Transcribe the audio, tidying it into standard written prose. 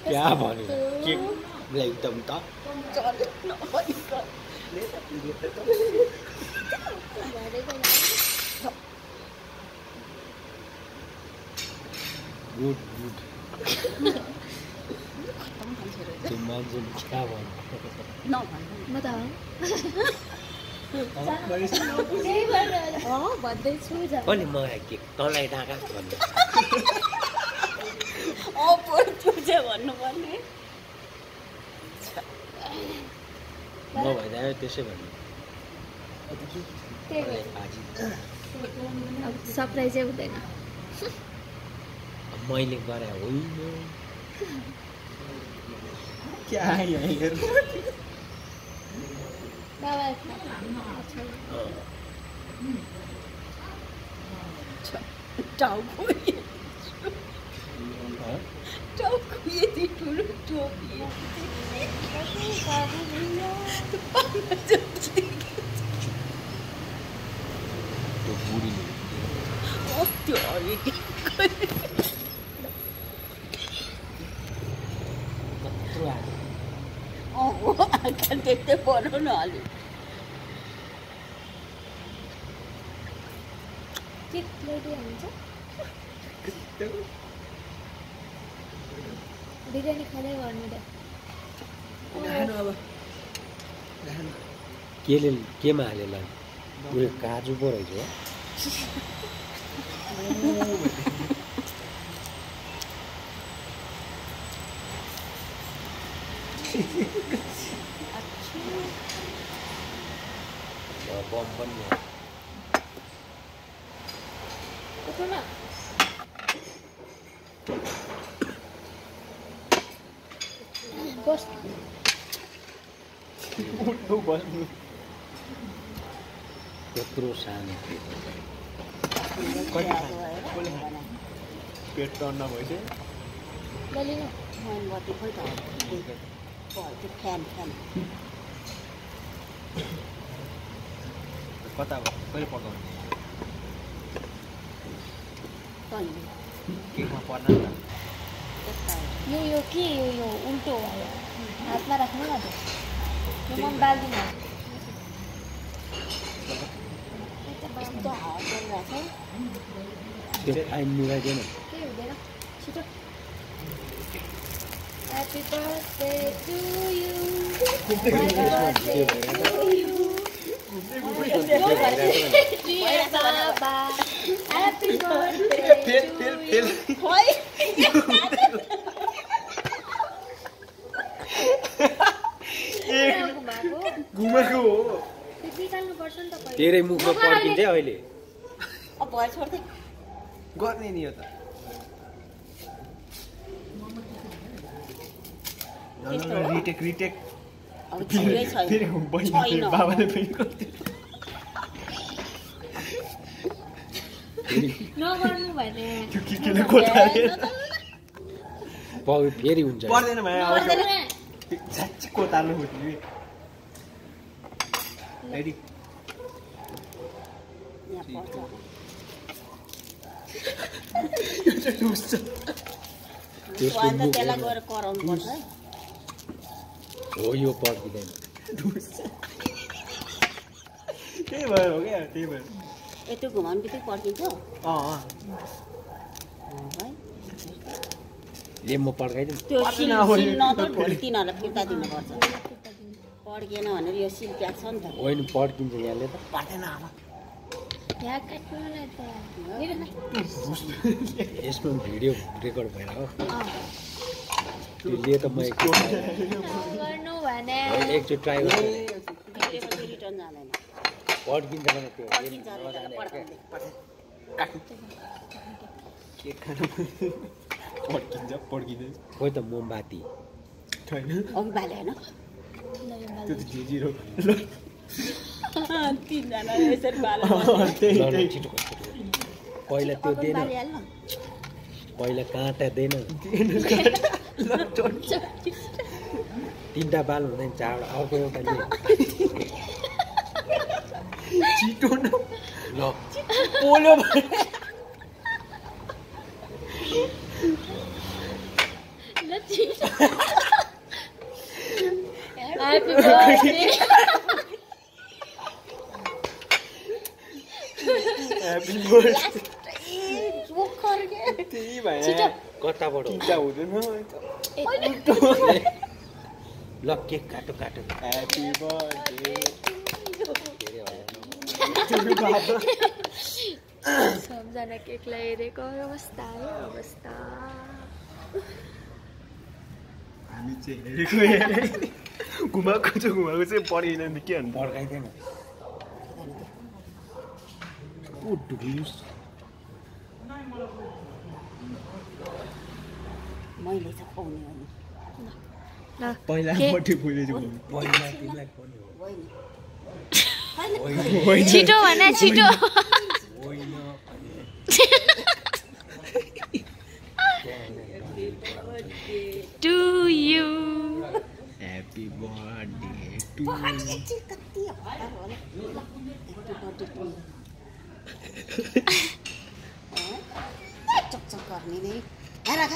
क्या भन्यो के एकदम त गुड गुड त्यो मान्छेले क्या भन्यो कसले मगायो के तँलाई डाका भन्नु भन्नुपर्ने म भइदियो त्यसै भन्नु सरप्राइजै हुँदैन मैले गरे होइन क्या यहाँ हेर्नु टाउको यति ठुलो टोपी त्यो बुढीले त्यो कत्रो आयो आँखा देख्दै बनाउन हाल्यो बिरयानी खाँदै गर्नु त केमा हालेर उयो काजु पो रहेछ हो बम पनि बस बस्नु त्यत्रो सानो पेट टर्न भइसक्यो गलिनु मोमबत्ती खोइ त त्यो फ्यान कता कहिले पकाउने केमा पर्न नि यो के यो उल्टो भयो हातमा राख्नु न यो मन बाल्दिनँ यस्तो हावा चलिरहेको छ त्यो टाइम मिलाइदिएन केही हुँदैन छिटो Happy birthday to you. Happy birthday to you. Dear Baba, happy birthday to you. घुमेको हो निकाल्नुपर्छ नि त पहिले तेरै मुखमा पड्किन्छ अहिले अब भए छोड्दै गर्ने नि यो त रिटेक अब छिटै फेरि छैन बाबाले फेरि नगर्नु भने त्यो केले कोताले फेरि हुन्छ पर्दैन भाइ झ्याच्ची कोताल्नु खोज्नु रेडी यहाँ पर्छ यो चाहिँ डुस्छ वान त त्यसलाई गएर कराउनु पर्छ है हो यो पड्किँदैन डुस्छ त्यही भएर हो क्या त्यही भएर यति घुमाउनु बित्तिकै पड्किन्छ है ले म पड्काइदिउँ त्यो सिल नत्र भोलि तिनीहरूलाई फिर्ता दिनुपर्छ पड्किएन भनेर यो सिल प्याक छ नि त होइन पड्किन्छ यहाँले त पर्दैन अब यहाँ काट्नुलाई त यसमा भिडियो रेकर्ड भएर हो त्यसले त म गर्नु भने एकचोटि ट्राई गर्छु भिडियोमा रिटर्न जाँदैन पड्किन्छ भने त्यो पड्किन्छ रिटर्न पड्काउँदै केक खानु पड्किँदैन खोइ त मोमबाती होइन अघि बाले होइन त्यो त झिझिरो तिनजना यसरी बाले छिटो पहिला त्यो दिएन पहिला काँटा दिएन तिनवटा बाल हुँदैन चारवटा अर्को एउटा छिटो न ल पोल्यो Happy birthday. ह्याप्पी बर्थडे भर्खर के त्यही भएर छिटो कताबाट हो? चिन्ता हुँदैन ल केक काटो काटो ह्याप्पी बर्थडे सबजना केकलाई हेरेको अवस्था है अवस्था हामी चाहिँ हेरेको घुमाएको चाहिँ पढेन नि के भन्नु पड्काइदिएन ओ ढुलियोस् मैले चाहिँ पाउने हो नि ल पहिला केक बर्थडे बोले चाहिँ पहिला तिमीलाई पर्ने हो होइन छिटो भन छिटो होइन to you happy birthday to कति हतार होला बर्थडे चकचक गर्ने नै राख